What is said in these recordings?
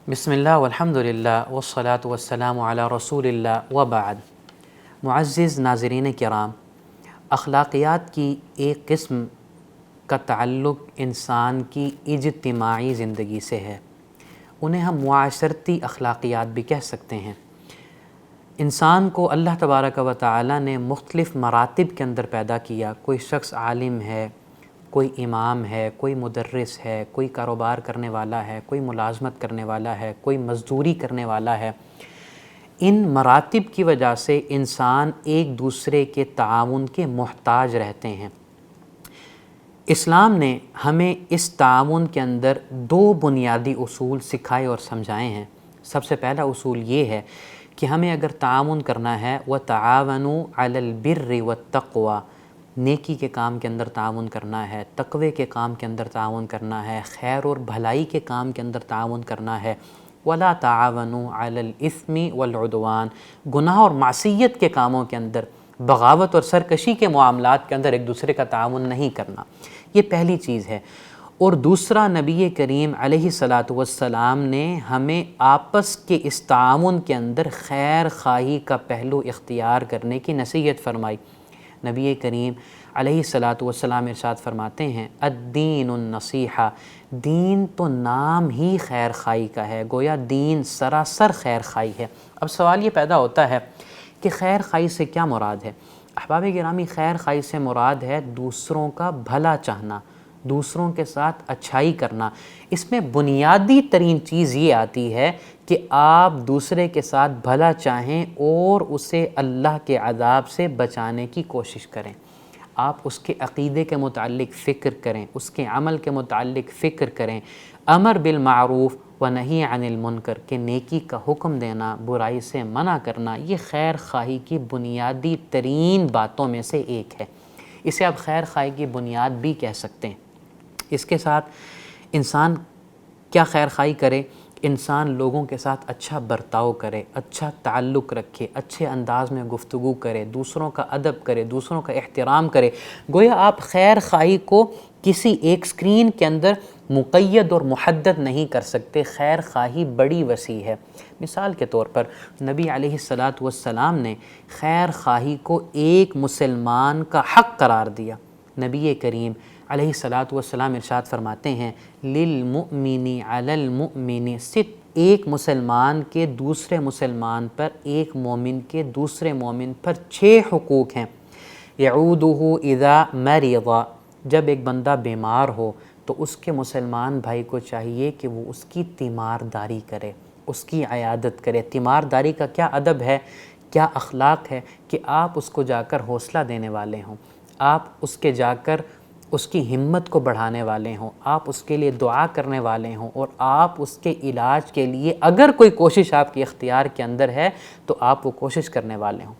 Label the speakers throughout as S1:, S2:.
S1: بسم اللہ والحمد للہ والصلاة والسلام علی رسول اللہ وبعد۔ معزز ناظرین کرام، اخلاقیات کی ایک قسم کا تعلق انسان کی اجتماعی زندگی سے ہے، انہیں ہم معاشرتی اخلاقیات بھی کہہ سکتے ہیں۔ انسان کو اللہ تبارک و تعالی نے مختلف مراتب کے اندر پیدا کیا۔ کوئی شخص عالم ہے، کوئی امام ہے، کوئی مدرس ہے، کوئی کاروبار کرنے والا ہے، کوئی ملازمت کرنے والا ہے، کوئی مزدوری کرنے والا ہے۔ ان مراتب کی وجہ سے انسان ایک دوسرے کے تعاون کے محتاج رہتے ہیں۔ اسلام نے ہمیں اس تعاون کے اندر دو بنیادی اصول سکھائے اور سمجھائے ہیں۔ سب سے پہلا اصول یہ ہے کہ ہمیں اگر تعاون کرنا ہے وَتَعَاوَنُوا عَلَى الْبِرِّ وَالتَّقْوَى، نیکی کے کام کے اندر تعاون کرنا ہے، تقوی کے کام کے اندر تعاون کرنا ہے، خیر اور بھلائی کے کام کے اندر تعاون کرنا ہے، وَلَا تَعَاوَنُوا عَلَى الْإِثْمِ وَالْعُدْوَانِ، گناہ اور معصیت کے کاموں کے اندر، بغاوت اور سرکشی کے معاملات کے اندر ایک دوسرے کا تعاون نہیں کرنا۔ یہ پہلی چیز ہے۔ اور دوسرا، نبی کریم علیہ السلام نے ہمیں آپس کے اس تعاون کے اندر خیر خواہی کا پہلو اختیار کرنے کی نصیحت فرمائی۔ نبی کریم علیہ السلام ارشاد فرماتے ہیں الدین النصیحہ، دین تو نام ہی خیر خواہی کا ہے، گویا دین سراسر خیر خواہی ہے۔ اب سوال یہ پیدا ہوتا ہے کہ خیر خواہی سے کیا مراد ہے؟ احباب گرامی، خیر خواہی سے مراد ہے دوسروں کا بھلا چاہنا، دوسروں کے ساتھ اچھائی کرنا۔ اس میں بنیادی ترین چیز یہ آتی ہے کہ آپ دوسرے کے ساتھ بھلا چاہیں اور اسے اللہ کے عذاب سے بچانے کی کوشش کریں۔ آپ اس کے عقیدے کے متعلق فکر کریں، اس کے عمل کے متعلق فکر کریں، امر بالمعروف و نہی عن المنکر، کہ نیکی کا حکم دینا، برائی سے منع کرنا، یہ خیر خواہی کی بنیادی ترین باتوں میں سے ایک ہے۔ اسے آپ خیر خواہی کی بنیاد بھی کہہ سکتے ہیں۔ اس کے ساتھ انسان کیا خیر خواہی کرے؟ انسان لوگوں کے ساتھ اچھا برتاؤ کرے، اچھا تعلق رکھے، اچھے انداز میں گفتگو کرے، دوسروں کا ادب کرے، دوسروں کا احترام کرے۔ گویا آپ خیر خواہی کو کسی ایک سکرین کے اندر مقید اور محدد نہیں کر سکتے۔ خیر خواہی بڑی وسیع ہے۔ مثال کے طور پر نبی علیہ السلام نے خیر خواہی کو ایک مسلمان کا حق قرار دیا۔ نبی کریم علیہ السلام ارشاد فرماتے ہیں للمؤمن علی المؤمن ست، ایک مسلمان کے دوسرے مسلمان پر، ایک مومن کے دوسرے مومن پر 6 حقوق ہیں۔ یعودہ اذا مرض، جب ایک بندہ بیمار ہو تو اس کے مسلمان بھائی کو چاہیے کہ وہ اس کی تیمارداری کرے، اس کی عیادت کرے۔ تیمارداری کا کیا ادب ہے، کیا اخلاق ہے کہ آپ اس کو جا کر حوصلہ دینے والے ہوں، آپ اس کے جا کر اس کی ہمت کو بڑھانے والے ہوں، آپ اس کے لیے دعا کرنے والے ہوں، اور آپ اس کے علاج کے لیے اگر کوئی کوشش آپ کے اختیار کے اندر ہے تو آپ وہ کوشش کرنے والے ہوں۔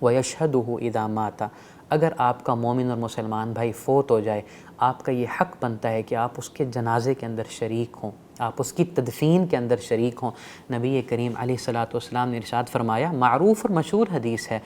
S1: وَيَشْهَدُهُ إِذَا مَاتَ، اگر آپ کا مومن اور مسلمان بھائی فوت ہو جائے، آپ کا یہ حق بنتا ہے کہ آپ اس کے جنازے کے اندر شریک ہوں، آپ اس کی تدفین کے اندر شریک ہوں۔ نبی کریم علیہ السلام نے ارشاد فرمایا، معروف اور مشہور حدیث ہے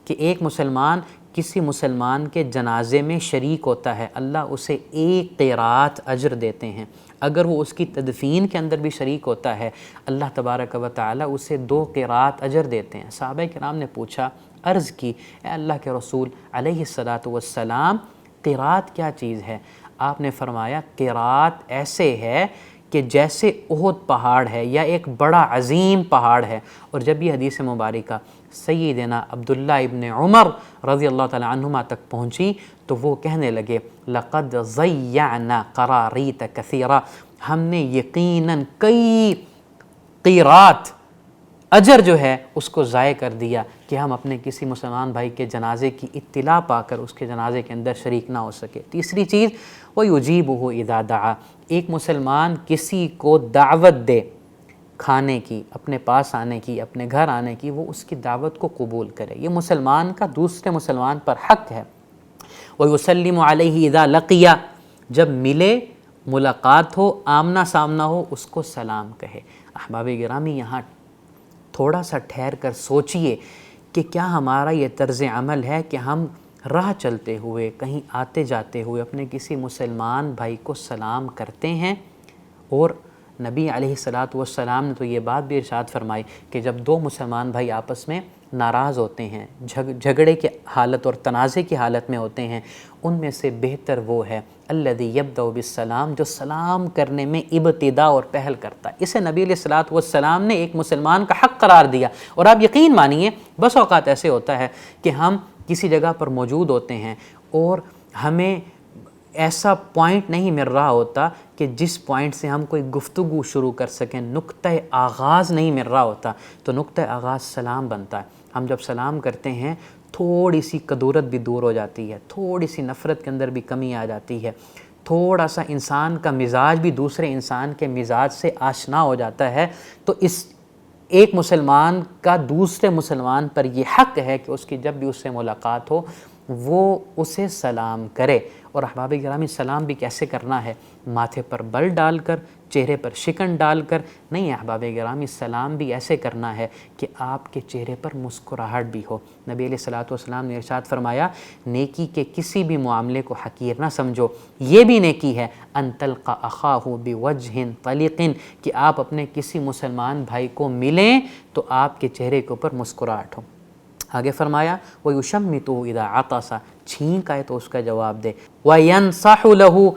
S1: کہ ایک مسلمان کسی مسلمان کے جنازے میں شریک ہوتا ہے، اللہ اسے 1 قیرات اجر دیتے ہیں۔ اگر وہ اس کی تدفین کے اندر بھی شریک ہوتا ہے، اللہ تبارک و تعالی اسے 2 قیرات اجر دیتے ہیں۔ صحابہ کرام نے پوچھا، عرض کی، اے اللہ کے رسول علیہ السلام، قیرات کیا چیز ہے؟ آپ نے فرمایا، قیرات ایسے ہے کہ جیسے احد پہاڑ ہے یا ایک بڑا عظیم پہاڑ ہے۔ اور جب یہ حدیث مبارکہ سیدنا عبداللہ ابن عمر رضی اللہ تعالی عنہما تک پہنچی تو وہ کہنے لگے لقد ضیعنا قراریت کثیرہ، ہم نے یقیناً کئی قیرات اجر جو ہے اس کو ضائع کر دیا کہ ہم اپنے کسی مسلمان بھائی کے جنازے کی اطلاع پا کر اس کے جنازے کے اندر شریک نہ ہو سکے۔ تیسری چیز، وَيُجِيبُهُ إِذَا دَعَا، ایک مسلمان کسی کو دعوت دے کھانے کی، اپنے پاس آنے کی، اپنے گھر آنے کی، وہ اس کی دعوت کو قبول کرے۔ یہ مسلمان کا دوسرے مسلمان پر حق ہے۔ وَيُسَلِّمُ عَلَيْهِ إِذَا لَقِيَ، جب ملے، ملاقات ہو، آمنا سامنا ہو، اس کو سلام کہے۔ احباب گرامی، یہاں تھوڑا سا ٹھہر کر سوچئے کہ کیا ہمارا یہ طرز عمل ہے کہ ہم راہ چلتے ہوئے، کہیں آتے جاتے ہوئے اپنے کسی مسلمان بھائی کو سلام کرتے ہیں اور نبی علیہ الصلاۃ والسلام نے تو یہ بات بھی ارشاد فرمائی کہ جب دو مسلمان بھائی آپس میں ناراض ہوتے ہیں، جھگڑے کی حالت اور تنازع کی حالت میں ہوتے ہیں، ان میں سے بہتر وہ ہے الذی یبدأ بالسلام، جو سلام کرنے میں ابتدا اور پہل کرتا ہے۔ اسے نبی علیہ الصلاۃ والسلام نے ایک مسلمان کا حق قرار دیا۔ اور آپ یقین مانیے بس اوقات ایسے ہوتا ہے کہ ہم کسی جگہ پر موجود ہوتے ہیں اور ہمیں ایسا پوائنٹ نہیں مل رہا ہوتا کہ جس پوائنٹ سے ہم کوئی گفتگو شروع کر سکیں، نقطہ آغاز نہیں مل رہا ہوتا، تو نقطہ آغاز سلام بنتا ہے۔ ہم جب سلام کرتے ہیں تھوڑی سی کدورت بھی دور ہو جاتی ہے، تھوڑی سی نفرت کے اندر بھی کمی آ جاتی ہے، تھوڑا سا انسان کا مزاج بھی دوسرے انسان کے مزاج سے آشنا ہو جاتا ہے۔ تو اس ایک مسلمان کا دوسرے مسلمان پر یہ حق ہے کہ اس کی جب بھی اس سے ملاقات ہو وہ اسے سلام کرے۔ اور احباب گرامی سلام بھی کیسے کرنا ہے؟ ماتھے پر بل ڈال کر، چہرے پر شکن ڈال کر نہیں احباب گرامی، سلام بھی ایسے کرنا ہے کہ آپ کے چہرے پر مسکراہٹ بھی ہو۔ نبی علیہ الصلوۃ والسلام نے ارشاد فرمایا نیکی کے کسی بھی معاملے کو حقیر نہ سمجھو، یہ بھی نیکی ہے ان تلقى اخاہ بوجہ طلیق، کہ آپ اپنے کسی مسلمان بھائی کو ملیں تو آپ کے چہرے کے اوپر مسکراہٹ ہو۔ آگے فرمایا وَيُشَمِّتُهُ إِذَا عَطَسَ، چھینک آئے تو اس کا جواب دے۔ وَيَنصَحُ لَهُ،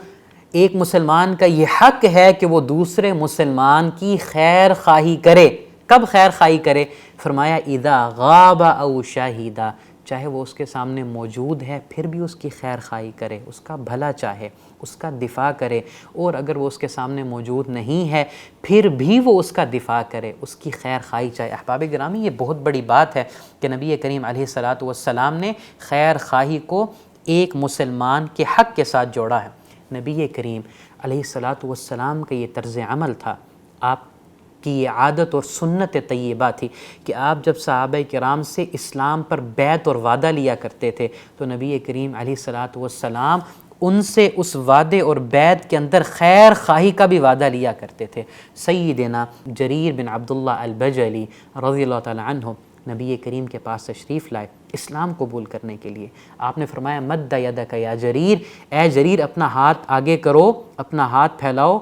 S1: ایک مسلمان کا یہ حق ہے کہ وہ دوسرے مسلمان کی خیر خواہی کرے۔ کب خیر خواہی کرے؟ فرمایا اذا غاب او شاہدا، چاہے وہ اس کے سامنے موجود ہے پھر بھی اس کی خیر خواہی کرے، اس کا بھلا چاہے، اس کا دفاع کرے، اور اگر وہ اس کے سامنے موجود نہیں ہے پھر بھی وہ اس کا دفاع کرے، اس کی خیر خواہی چاہے۔ احباب گرامی یہ بہت بڑی بات ہے کہ نبی کریم علیہ الصلاۃ والسلام نے خیر خواہی کو ایک مسلمان کے حق کے ساتھ جوڑا ہے۔ نبی کریم علیہ الصلاۃ والسلام کا یہ طرز عمل تھا، آپ کی یہ عادت اور سنت طیبہ تھی کہ آپ جب صحابہ کرام سے اسلام پر بیعت اور وعدہ لیا کرتے تھے تو نبی کریم علیہ الصلاۃ والسلام ان سے اس وعدے اور بیعت کے اندر خیر خواہی کا بھی وعدہ لیا کرتے تھے۔ سیدنا جریر بن عبداللہ البجلی رضی اللہ تعالی عنہ نبی کریم کے پاس تشریف لائے اسلام قبول کرنے کے لیے۔ آپ نے فرمایا مد یدک یا جریر، اے جریر اپنا ہاتھ آگے کرو، اپنا ہاتھ پھیلاؤ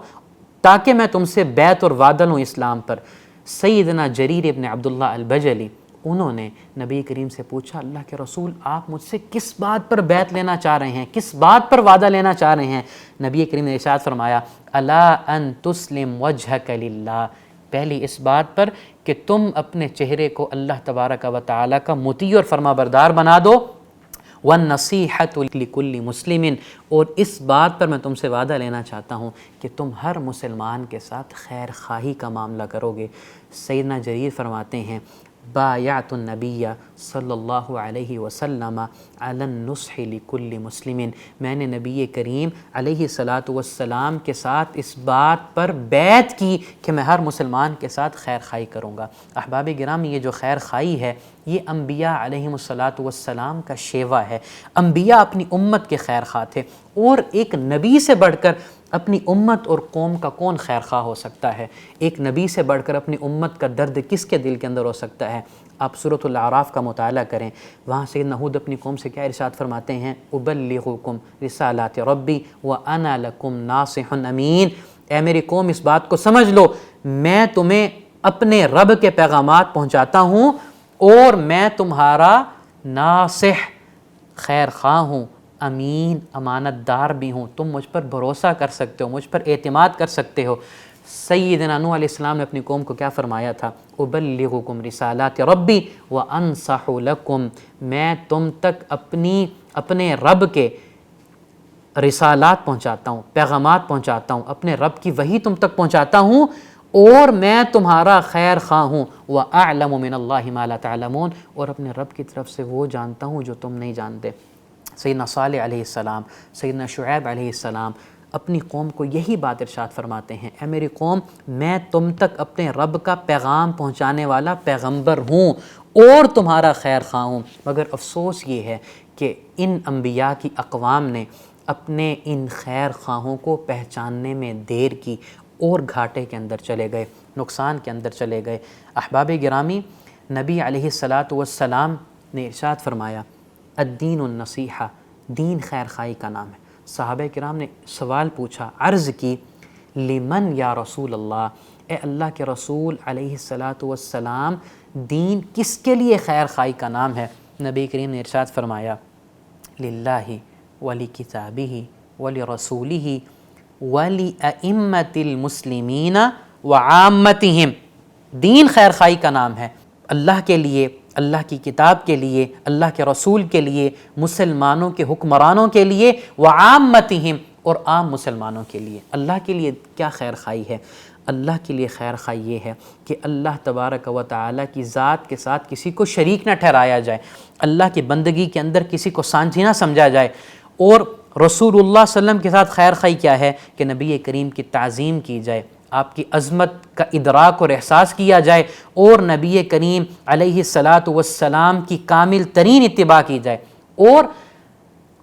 S1: تاکہ میں تم سے بیعت اور وعدہ لوں اسلام پر۔ سیدنا جریر ابن عبداللہ البجلی انہوں نے نبی کریم سے پوچھا اللہ کے رسول آپ مجھ سے کس بات پر بیعت لینا چاہ رہے ہیں، کس بات پر وعدہ لینا چاہ رہے ہیں؟ نبی کریم نے ارشاد فرمایا الا ان تسلم وجہک للہ، پہلی اس بات پر کہ تم اپنے چہرے کو اللہ تبارک و تعالی کا مطیع اور فرما بردار بنا دو، وَالنَّصِيحَةُ لِكُلِّ مُسْلِمٍ، اور اس بات پر میں تم سے وعدہ لینا چاہتا ہوں کہ تم ہر مسلمان کے ساتھ خیر خواہی کا معاملہ کرو گے۔ سیدنا جریر فرماتے ہیں بایعت النبی صلی اللہ علیہ وسلم علی النصح لکل مسلم، میں نے نبی کریم علیہ الصلاۃ والسلام کے ساتھ اس بات پر بیعت کی کہ میں ہر مسلمان کے ساتھ خیر خواہی کروں گا۔ احباب گرامی یہ جو خیر خواہی ہے یہ انبیاء علیہم الصلاۃ والسلام کا شیوا ہے۔ انبیاء اپنی امت کے خیر خواہ تھے، اور ایک نبی سے بڑھ کر اپنی امت اور قوم کا کون خیر خواہ ہو سکتا ہے؟ ایک نبی سے بڑھ کر اپنی امت کا درد کس کے دل کے اندر ہو سکتا ہے؟ آپ سورۃ الاعراف کا مطالعہ کریں، وہاں سیدنا ہود اپنی قوم سے کیا ارشاد فرماتے ہیں ابلغکم رسالات ربی وانا لکم ناصح امین، اے میری قوم اس بات کو سمجھ لو میں تمہیں اپنے رب کے پیغامات پہنچاتا ہوں اور میں تمہارا ناصح خیر خواہ ہوں، امین امانت دار بھی ہوں، تم مجھ پر بھروسہ کر سکتے ہو، مجھ پر اعتماد کر سکتے ہو۔ سیدنا نوح علیہ السلام نے اپنی قوم کو کیا فرمایا تھا؟ ابلغکم رسالات ربی وانصح لکم، میں تم تک اپنے رب کے رسالات پہنچاتا ہوں، پیغامات پہنچاتا ہوں، اپنے رب کی وحی تم تک پہنچاتا ہوں، اور میں تمہارا خیر خواہ ہوں، وَأَعْلَمُ مِنَ اللَّهِ مَا لَا تَعْلَمُونَ، اور اپنے رب کی طرف سے وہ جانتا ہوں جو تم نہیں جانتے۔ سیدنا صالح علیہ السلام، سیدنا شعیب علیہ السلام اپنی قوم کو یہی بات ارشاد فرماتے ہیں، اے میری قوم میں تم تک اپنے رب کا پیغام پہنچانے والا پیغمبر ہوں اور تمہارا خیر خواہ ہوں۔ مگر افسوس یہ ہے کہ ان انبیاء کی اقوام نے اپنے ان خیر خواہوں کو پہچاننے میں دیر کی اور گھاٹے کے اندر چلے گئے، نقصان کے اندر چلے گئے۔ احباب گرامی نبی علیہ الصلاۃ والسلام نے ارشاد فرمایا الدین النصیحہ، دین خیر خواہی کا نام ہے۔ صحابہ کرام نے سوال پوچھا، عرض کی لمن یا رسول اللہ، اے اللہ کے رسول علیہ الصلاۃ والسلام، دین کس کے لیے خیر خواہی کا نام ہے؟ نبی کریم نے ارشاد فرمایا للہ ولکتابہ ولرسولہ ولأئمۃ المسلمین وعامتہم، دین خیر خواہی کا نام ہے اللہ کے لیے، اللہ کی کتاب کے لیے، اللہ کے رسول کے لیے، مسلمانوں کے حکمرانوں کے لیے، وعامتہم، اور عام مسلمانوں کے لیے۔ اللہ کے لیے کیا خیر خواہی ہے؟ اللہ کے لیے خیر خواہی یہ ہے کہ اللہ تبارک و تعالیٰ کی ذات کے ساتھ کسی کو شریک نہ ٹھہرایا جائے، اللہ کی بندگی کے اندر کسی کو سانجھی نہ سمجھا جائے، اور رسول اللہ صلی اللہ علیہ وسلم کے ساتھ خیر خواہی کیا ہے کہ نبی کریم کی تعظیم کی جائے، آپ کی عظمت کا ادراک اور احساس کیا جائے، اور نبی کریم علیہ الصلاۃ والسلام کی کامل ترین اتباع کی جائے۔ اور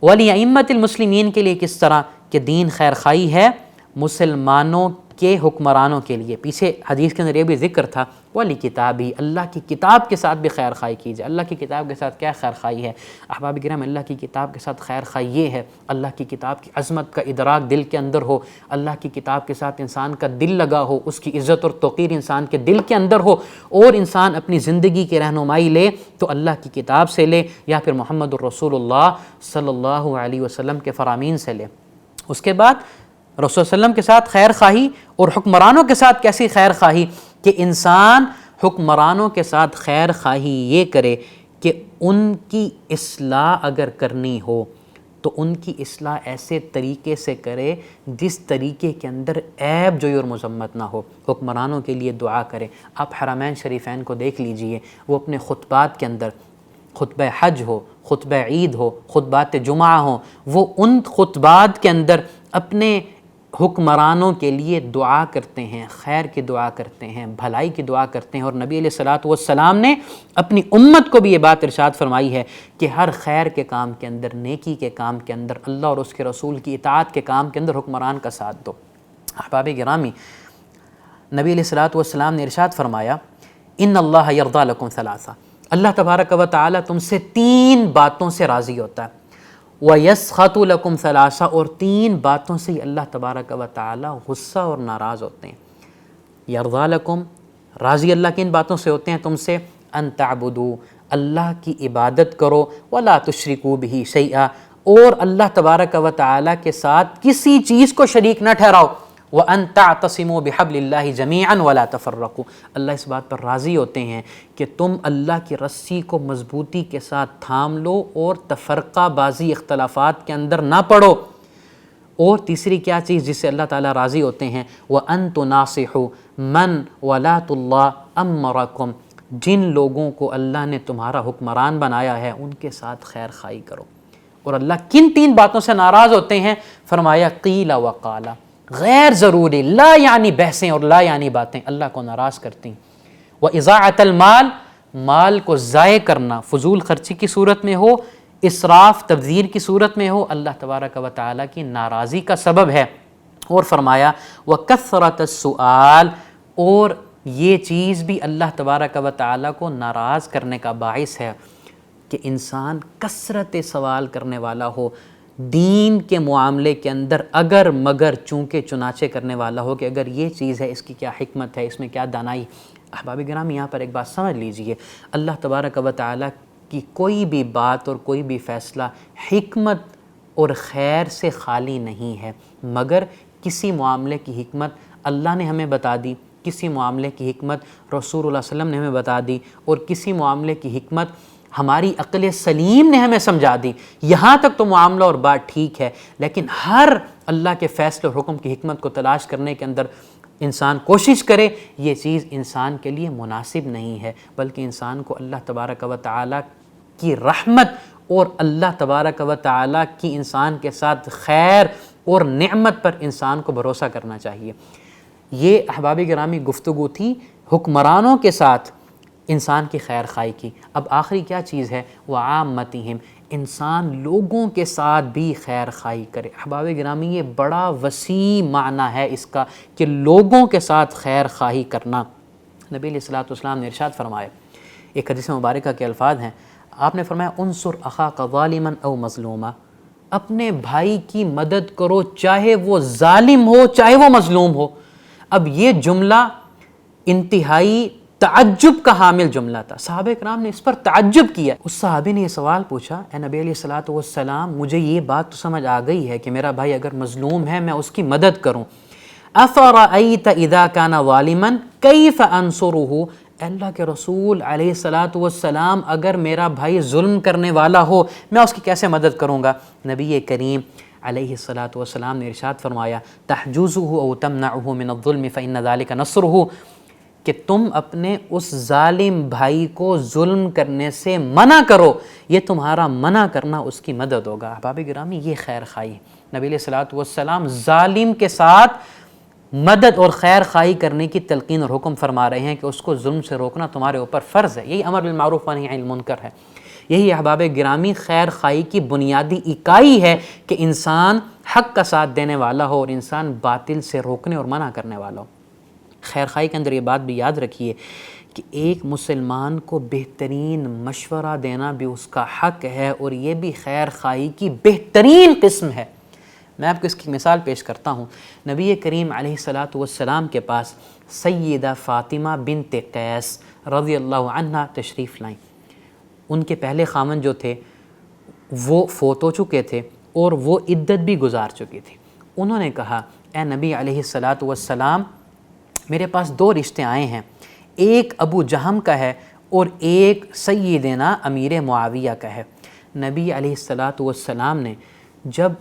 S1: ولی ائمۃ المسلمین کے لیے کس طرح کہ دین خیر خواہی ہے مسلمانوں کے حکمرانوں کے لیے۔ پیچھے حدیث کے اندر یہ بھی ذکر تھا ولی کتابی، اللہ کی کتاب کے ساتھ بھی خیر خواہی کی جائے۔ اللہ کی کتاب کے ساتھ کیا خیر خواہی ہے احباب کرام؟ اللہ کی کتاب کے ساتھ خیر خواہی یہ ہے اللہ کی کتاب کی عظمت کا ادراک دل کے اندر ہو، اللہ کی کتاب کے ساتھ انسان کا دل لگا ہو، اس کی عزت اور توقیر انسان کے دل کے اندر ہو، اور انسان اپنی زندگی کی رہنمائی لے تو اللہ کی کتاب سے لے یا پھر محمد الرسول اللہ صلی اللہ علیہ وسلم کے فرامین سے لے۔ اس کے بعد رسول صلی اللہ علیہ وسلم کے ساتھ خیر خواہی اور حکمرانوں کے ساتھ کیسی خیر خواہی کہ انسان حکمرانوں کے ساتھ خیر خواہی یہ کرے کہ ان کی اصلاح اگر کرنی ہو تو ان کی اصلاح ایسے طریقے سے کرے جس طریقے کے اندر عیب جوئی اور مذمت نہ ہو۔ حکمرانوں کے لیے دعا کرے۔ آپ حرمین شریفین کو دیکھ لیجئے، وہ اپنے خطبات کے اندر، خطبہ حج ہو، خطبہ عید ہو، خطبات جمعہ ہوں، وہ ان خطبات کے اندر اپنے حکمرانوں کے لیے دعا کرتے ہیں، خیر کی دعا کرتے ہیں، بھلائی کی دعا کرتے ہیں۔ اور نبی علیہ الصلاۃ والسلام نے اپنی امت کو بھی یہ بات ارشاد فرمائی ہے کہ ہر خیر کے کام کے اندر، نیکی کے کام کے اندر، اللہ اور اس کے رسول کی اطاعت کے کام کے اندر حکمران کا ساتھ دو۔ احباب گرامی، نبی علیہ الصلاۃ والسلام نے ارشاد فرمایا ان اللہ یرضی لکم ثلاثہ، اللہ تبارک و تعالیٰ تم سے 3 باتوں سے راضی ہوتا ہے، وَيَسْخَطُ لَكُمْ ثَلَاثَ، اور 3 باتوں سے اللہ تبارک و تعالیٰ غصہ اور ناراض ہوتے ہیں۔ یرضی لکم، راضی اللہ کن باتوں سے ہوتے ہیں تم سے؟ ان تعبدوا، اللہ کی عبادت کرو، ولا تشرکوا بہ شیئا، اور اللہ تبارک و تعالیٰ کے ساتھ کسی چیز کو شریک نہ ٹھہراؤ، وَأَن تَعْتَصِمُوا بِحَبْلِ اللَّهِ جَمِيعًا وَلَا تَفَرَّقُوا، اللہ اس بات پر راضی ہوتے ہیں کہ تم اللہ کی رسی کو مضبوطی کے ساتھ تھام لو اور تفرقہ بازی اختلافات کے اندر نہ پڑو۔ اور تیسری کیا چیز جس سے اللہ تعالیٰ راضی ہوتے ہیں؟ وَأَن تُنَاصِحُوا مَن وَلَاتُ اللَّهُ أَمَّرَكُمْ، جن لوگوں کو اللہ نے تمہارا حکمران بنایا ہے ان کے ساتھ خیر خواہی کرو۔ اور اللہ کن 3 باتوں سے ناراض ہوتے ہیں؟ فرمایا قیل وقال، غیر ضروری، لا یعنی بحثیں اور لا یعنی باتیں اللہ کو ناراض کرتی ہیں۔ وَإِضَاعَةَ الْمَالِ، مال کو ضائع کرنا، فضول خرچی کی صورت میں ہو، اسراف تبذیر کی صورت میں ہو، اللہ تبارک و تعالیٰ کی ناراضی کا سبب ہے۔ اور فرمایا وَكَثْرَةَ السُّؤَالِ، اور یہ چیز بھی اللہ تبارک و تعالیٰ کو ناراض کرنے کا باعث ہے کہ انسان کثرت سوال کرنے والا ہو، دین کے معاملے کے اندر اگر مگر چونکہ چنانچہ کرنے والا ہو کہ اگر یہ چیز ہے اس کی کیا حکمت ہے، اس میں کیا دانائی۔ احباب گرامی، یہاں پر ایک بات سمجھ لیجئے، اللہ تبارک و تعالیٰ کی کوئی بھی بات اور کوئی بھی فیصلہ حکمت اور خیر سے خالی نہیں ہے، مگر کسی معاملے کی حکمت اللہ نے ہمیں بتا دی، کسی معاملے کی حکمت رسول اللہ صلی اللہ علیہ وسلم نے ہمیں بتا دی، اور کسی معاملے کی حکمت ہماری عقل سلیم نے ہمیں سمجھا دی۔ یہاں تک تو معاملہ اور بات ٹھیک ہے، لیکن ہر اللہ کے فیصلے اور حکم کی حکمت کو تلاش کرنے کے اندر انسان کوشش کرے، یہ چیز انسان کے لیے مناسب نہیں ہے، بلکہ انسان کو اللہ تبارک و تعالیٰ کی رحمت اور اللہ تبارک و تعالیٰ کی انسان کے ساتھ خیر اور نعمت پر انسان کو بھروسہ کرنا چاہیے۔ یہ احباب گرامی گفتگو تھی حکمرانوں کے ساتھ انسان کی خیر خواہی کی۔ اب آخری کیا چیز ہے؟ وعامتہم، انسان لوگوں کے ساتھ بھی خیر خواہی کرے۔ احباب گرامی، یہ بڑا وسیع معنی ہے اس کا کہ لوگوں کے ساتھ خیر خواہی کرنا۔ نبی علیہ الصلوۃ والسلام نے ارشاد فرمایا، ایک حدیث مبارکہ کے الفاظ ہیں، آپ نے فرمایا انصر اخاک ظالما او مظلوما، اپنے بھائی کی مدد کرو، چاہے وہ ظالم ہو چاہے وہ مظلوم ہو۔ اب یہ جملہ انتہائی تعجب کا حامل جملہ تھا، صحابہ کرام نے اس پر تعجب کیا۔ اس صحابی نے یہ سوال پوچھا، اے نبی علیہ الصلوۃ والسلام، مجھے یہ بات تو سمجھ آ گئی ہے کہ میرا بھائی اگر مظلوم ہے میں اس کی مدد کروں، افرأیت اذا کان ظالما کیف انصرہ، اللہ کے رسول علیہ الصلوۃ والسلام اگر میرا بھائی ظلم کرنے والا ہو میں اس کی کیسے مدد کروں گا؟ نبی کریم علیہ الصلوۃ والسلام نے ارشاد فرمایا، تحجزہ او تمنعہ من الظلم فإن ذلک نصرہ، کہ تم اپنے اس ظالم بھائی کو ظلم کرنے سے منع کرو، یہ تمہارا منع کرنا اس کی مدد ہوگا۔ احباب گرامی، یہ خیر خواہی ہے۔ نبی علیہ الصلوۃ والسلام ظالم کے ساتھ مدد اور خیر خواہی کرنے کی تلقین اور حکم فرما رہے ہیں کہ اس کو ظلم سے روکنا تمہارے اوپر فرض ہے۔ یہی امر بالمعروف و نہی عن المنکر ہے۔ یہی احباب گرامی خیر خواہی کی بنیادی اکائی ہے کہ انسان حق کا ساتھ دینے والا ہو اور انسان باطل سے روکنے اور منع کرنے والا ہو۔ خیر خواہی کے اندر یہ بات بھی یاد رکھیے کہ ایک مسلمان کو بہترین مشورہ دینا بھی اس کا حق ہے، اور یہ بھی خیر خواہی کی بہترین قسم ہے۔ میں آپ کو اس کی مثال پیش کرتا ہوں۔ نبی کریم علیہ الصلوۃ والسلام کے پاس سیدہ فاطمہ بنت قیس رضی اللہ عنہ تشریف لائیں۔ ان کے پہلے خامن جو تھے وہ فوت ہو چکے تھے اور وہ عدت بھی گزار چکی تھی۔ انہوں نے کہا، اے نبی علیہ الصلوۃ والسلام، میرے پاس دو رشتے آئے ہیں، ایک ابو جہم کا ہے اور ایک سیدنا امیر معاویہ کا ہے۔ نبی علیہ الصلوۃ والسلام نے جب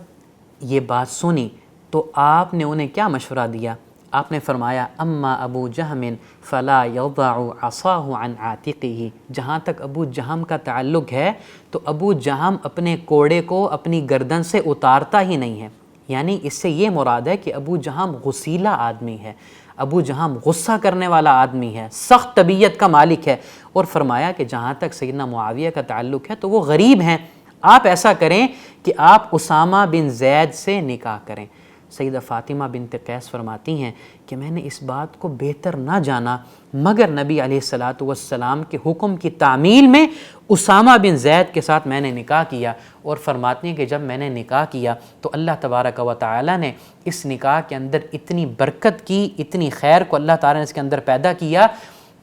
S1: یہ بات سنی تو آپ نے انہیں کیا مشورہ دیا؟ آپ نے فرمایا، اما ابو جہم فلا یضع عصاہ عن عاتقہ، جہاں تک ابو جہم کا تعلق ہے تو ابو جہم اپنے کوڑے کو اپنی گردن سے اتارتا ہی نہیں ہے۔ یعنی اس سے یہ مراد ہے کہ ابو جہم غسیلہ آدمی ہے، ابو جہم غصہ کرنے والا آدمی ہے، سخت طبیعت کا مالک ہے۔ اور فرمایا کہ جہاں تک سیدنا معاویہ کا تعلق ہے تو وہ غریب ہیں، آپ ایسا کریں کہ آپ اسامہ بن زید سے نکاح کریں۔ سیدہ فاطمہ بنت قیس فرماتی ہیں کہ میں نے اس بات کو بہتر نہ جانا مگر نبی علیہ الصلوۃ والسلام کے حکم کی تعمیل میں اسامہ بن زید کے ساتھ میں نے نکاح کیا۔ اور فرماتی ہیں کہ جب میں نے نکاح کیا تو اللہ تبارک و تعالی نے اس نکاح کے اندر اتنی برکت کی، اتنی خیر کو اللہ تعالی نے اس کے اندر پیدا کیا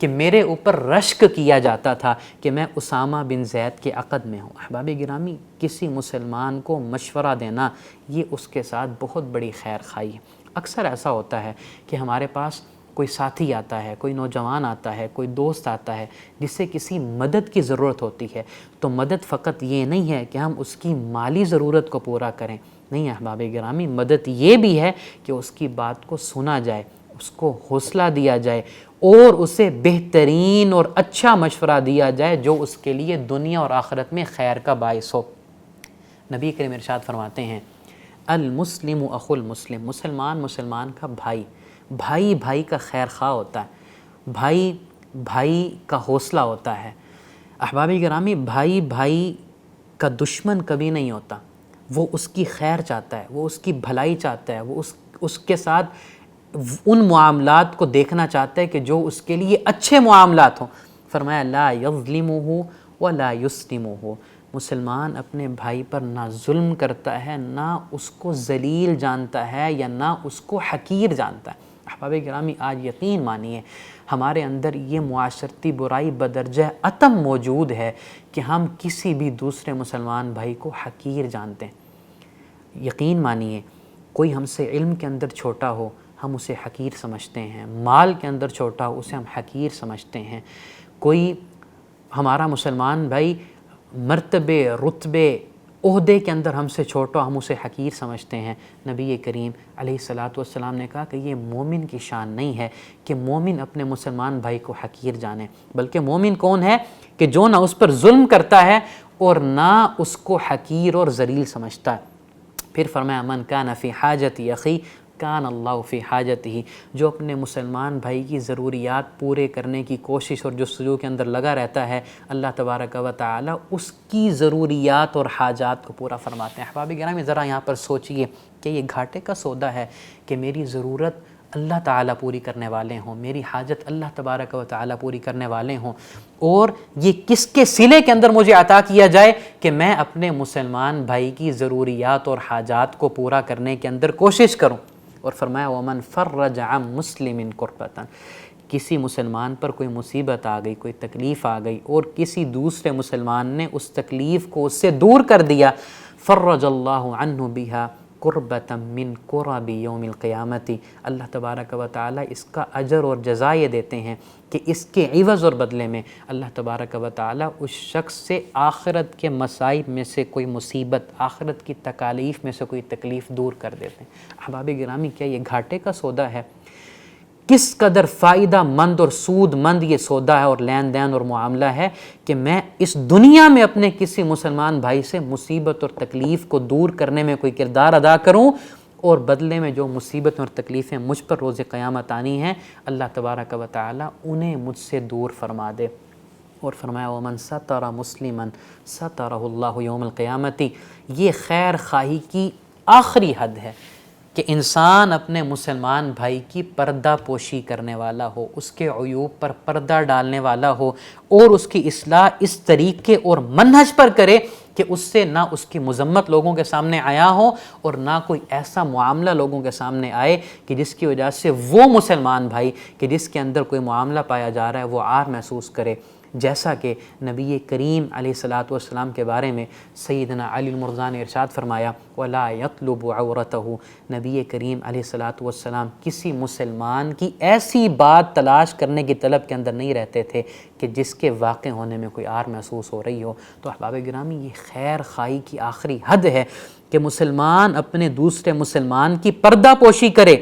S1: کہ میرے اوپر رشک کیا جاتا تھا کہ میں اسامہ بن زید کے عقد میں ہوں۔ احباب گرامی، کسی مسلمان کو مشورہ دینا یہ اس کے ساتھ بہت بڑی خیر خواہی ہے۔ اکثر ایسا ہوتا ہے کہ ہمارے پاس کوئی ساتھی آتا ہے، کوئی نوجوان آتا ہے، کوئی دوست آتا ہے جس سے کسی مدد کی ضرورت ہوتی ہے، تو مدد فقط یہ نہیں ہے کہ ہم اس کی مالی ضرورت کو پورا کریں، نہیں احباب گرامی، مدد یہ بھی ہے کہ اس کی بات کو سنا جائے، اس کو حوصلہ دیا جائے اور اسے بہترین اور اچھا مشورہ دیا جائے جو اس کے لیے دنیا اور آخرت میں خیر کا باعث ہو۔ نبی کریم ارشاد فرماتے ہیں، المسلم اخو المسلم، مسلمان مسلمان کا بھائی، بھائی بھائی کا خیر خواہ ہوتا ہے، بھائی بھائی کا حوصلہ ہوتا ہے۔ احباب گرامی، بھائی بھائی کا دشمن کبھی نہیں ہوتا، وہ اس کی خیر چاہتا ہے، وہ اس کی بھلائی چاہتا ہے، وہ اس کے ساتھ ان معاملات کو دیکھنا چاہتا ہے کہ جو اس کے لیے اچھے معاملات ہوں۔ فرمایا، لا یظلمہ ولا یسلمہ، مسلمان اپنے بھائی پر نہ ظلم کرتا ہے، نہ اس کو ذلیل جانتا ہے یا نہ اس کو حقیر جانتا ہے۔ احباب گرامی، آج یقین مانیے ہمارے اندر یہ معاشرتی برائی بدرجہ عتم موجود ہے کہ ہم کسی بھی دوسرے مسلمان بھائی کو حقیر جانتے ہیں۔ یقین مانیے، کوئی ہم سے علم کے اندر چھوٹا ہو ہم اسے حقیر سمجھتے ہیں، مال کے اندر چھوٹا ہو اسے ہم حقیر سمجھتے ہیں، کوئی ہمارا مسلمان بھائی مرتبے، رتبے، عہدے کے اندر ہم سے چھوٹا ہم اسے حقیر سمجھتے ہیں۔ نبی کریم علیہ الصلوۃ والسلام نے کہا کہ یہ مومن کی شان نہیں ہے کہ مومن اپنے مسلمان بھائی کو حقیر جانے، بلکہ مومن کون ہے کہ جو نہ اس پر ظلم کرتا ہے اور نہ اس کو حقیر اور ذلیل سمجھتا ہے۔ پھر فرمایا، من کان فی حاجت اخی کان اللہ فی حاجتہ، جو اپنے مسلمان بھائی کی ضروریات پورے کرنے کی کوشش اور جستجو کے اندر لگا رہتا ہے، اللہ تبارک و تعالی اس کی ضروریات اور حاجات کو پورا فرماتے ہیں۔ احباب گرامی، ذرا یہاں پر سوچئے کہ یہ گھاٹے کا سودا ہے کہ میری ضرورت اللہ تعالیٰ پوری کرنے والے ہوں، میری حاجت اللہ تبارک و تعالیٰ پوری کرنے والے ہوں، اور یہ کس کے صلے کے اندر مجھے عطا کیا جائے کہ میں اپنے مسلمان بھائی کی ضروریات اور حاجات کو پورا کرنے کے اندر کوشش کروں۔ اور فرمایا وَمَنْ فَرَّجَ عَنْ مُسْلِمٍ كُرْبَةً، کسی مسلمان پر کوئی مصیبت آ گئی، کوئی تکلیف آ گئی، اور کسی دوسرے مسلمان نے اس تکلیف کو اس سے دور کر دیا، فَرَّجَ اللَّهُ عَنْهُ بِهَا قربۃ من قرب یوم القیامت، اللہ تبارک و تعالیٰ اس کا اجر اور جزا یہ دیتے ہیں کہ اس کے عوض اور بدلے میں اللہ تبارک و تعالیٰ اس شخص سے آخرت کے مصائب میں سے کوئی مصیبت، آخرت کی تکالیف میں سے کوئی تکلیف دور کر دیتے ہیں۔ احباب گرامی، کیا یہ گھاٹے کا سودا ہے؟ کس قدر فائدہ مند اور سود مند یہ سودا ہے اور لین دین اور معاملہ ہے کہ میں اس دنیا میں اپنے کسی مسلمان بھائی سے مصیبت اور تکلیف کو دور کرنے میں کوئی کردار ادا کروں، اور بدلے میں جو مصیبت اور تکلیفیں مجھ پر روز قیامت آنی ہیں، اللہ تبارک و تعالیٰ انہیں مجھ سے دور فرما دے۔ اور فرمایا وَمَنْ سَتَرَ مُسْلِمًا سَتَرَهُ اللَّهُ يَوْمَ الْقِيَامَةِ، یہ خیر خواہی کی آخری حد ہے کہ انسان اپنے مسلمان بھائی کی پردہ پوشی کرنے والا ہو، اس کے عیوب پر پردہ ڈالنے والا ہو، اور اس کی اصلاح اس طریقے اور منہج پر کرے کہ اس سے نہ اس کی مذمت لوگوں کے سامنے آیا ہو، اور نہ کوئی ایسا معاملہ لوگوں کے سامنے آئے کہ جس کی وجہ سے وہ مسلمان بھائی کہ جس کے اندر کوئی معاملہ پایا جا رہا ہے وہ عار محسوس کرے۔ جیسا کہ نبی کریم علیہ السلام کے بارے میں سیدنا علی المرضی نے ارشاد فرمایا وَلَا يَطْلُبُ عَوْرَتَهُ، نبی کریم علیہ السلام کسی مسلمان کی ایسی بات تلاش کرنے کی طلب کے اندر نہیں رہتے تھے کہ جس کے واقع ہونے میں کوئی عار محسوس ہو رہی ہو۔ تو احباب گرامی، یہ خیر خواہی کی آخری حد ہے کہ مسلمان اپنے دوسرے مسلمان کی پردہ پوشی کرے،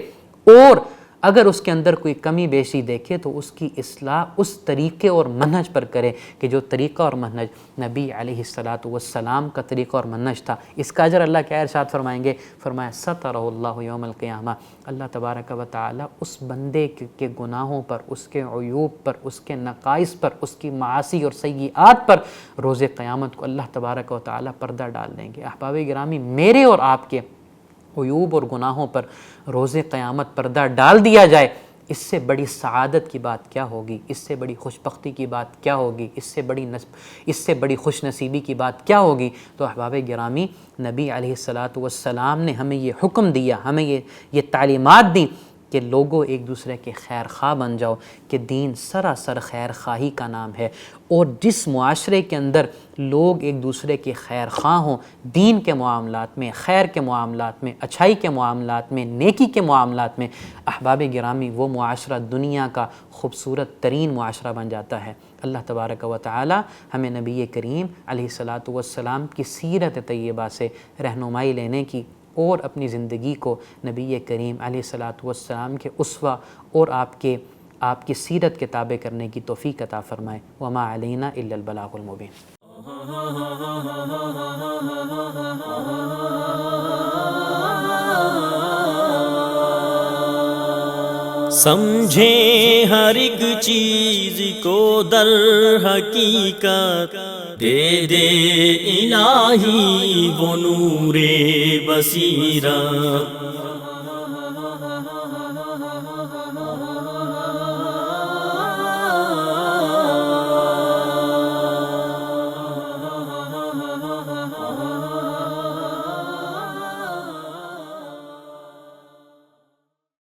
S1: اور اگر اس کے اندر کوئی کمی بیشی دیکھے تو اس کی اصلاح اس طریقے اور منہج پر کرے کہ جو طریقہ اور منہج نبی علیہ السلام کا طریقہ اور منہج تھا۔ اس کا اجر اللہ کیا ارشاد فرمائیں گے؟ فرمایا سَتَرَهُ اللَّهُ يَوْمَ الْقِيَامَةِ، اللہ تبارک و تعالیٰ اس بندے کے گناہوں پر، اس کے عیوب پر، اس کے نقائص پر، اس کی معاصی اور سیئات پر روز قیامت کو اللہ تبارک و تعالیٰ پردہ ڈال دیں گے۔ احباب گرامی، میرے اور آپ کے عیوب اور گناہوں پر روز قیامت پردہ ڈال دیا جائے، اس سے بڑی سعادت کی بات کیا ہوگی؟ اس سے بڑی خوش بختی کی بات کیا ہوگی؟ اس سے بڑی خوش نصیبی کی بات کیا ہوگی؟ تو احباب گرامی، نبی علیہ السلام نے ہمیں یہ حکم دیا، ہمیں یہ تعلیمات دی کہ لوگوں ایک دوسرے کے خیر خواہ بن جاؤ، کہ دین سراسر خیر خواہی کا نام ہے، اور جس معاشرے کے اندر لوگ ایک دوسرے کے خیر خواہ ہوں، دین کے معاملات میں، خیر کے معاملات میں، اچھائی کے معاملات میں، نیکی کے معاملات میں، احباب گرامی، وہ معاشرہ دنیا کا خوبصورت ترین معاشرہ بن جاتا ہے۔ اللہ تبارک و تعالی ہمیں نبی کریم علیہ السلام کی سیرت طیبہ سے رہنمائی لینے کی، اور اپنی زندگی کو نبی کریم علیہ السلام کے اسوہ اور آپ کی سیرت کے تابع کرنے کی توفیق عطا فرمائے۔ وما علینا الا البلاغ المبین۔
S2: سمجھیں ہر ایک چیز کو در حقیقت، دے دے الہی وہ نور بصیرت۔